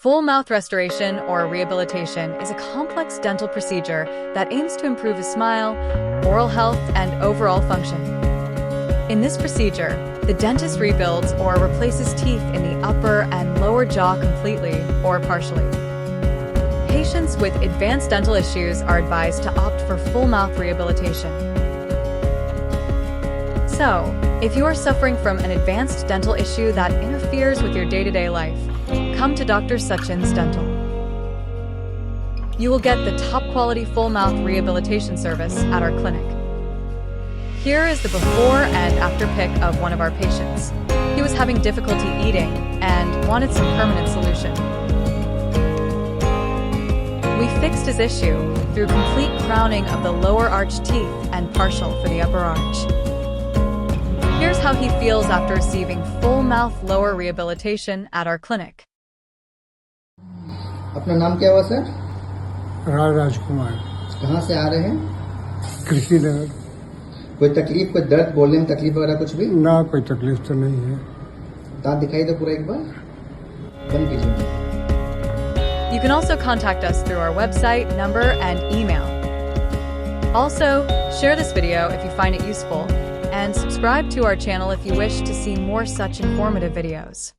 Full mouth restoration or rehabilitation is a complex dental procedure that aims to improve a smile, oral health, and overall function. In this procedure, the dentist rebuilds or replaces teeth in the upper and lower jaw completely or partially. Patients with advanced dental issues are advised to opt for full mouth rehabilitation. So, if you are suffering from an advanced dental issue that interferes with your day-to-day life, come to Dr. Sachin's Dental. You will get the top-quality full-mouth rehabilitation service at our clinic. Here is the before and after pic of one of our patients. He was having difficulty eating and wanted some permanent solution. We fixed his issue through complete crowning of the lower arch teeth and partial for the upper arch. Here's how he feels after receiving full-mouth lower rehabilitation at our clinic. अपना नाम क्या हुआ sir? राजकुमार। कहाँ से आ रहे हैं? कृषि नगर। कोई तकलीफ, कोई दर्द, बोलने में तकलीफ वगैरह कुछ भी? ना, कोई तकलीफ तो नहीं है। दांत दिखाई दो पूरा एक बार, बंद कीजिए। You can also contact us through our website, number, and email. Also, share this video if you find it useful, and subscribe to our channel if you wish to see more such informative videos.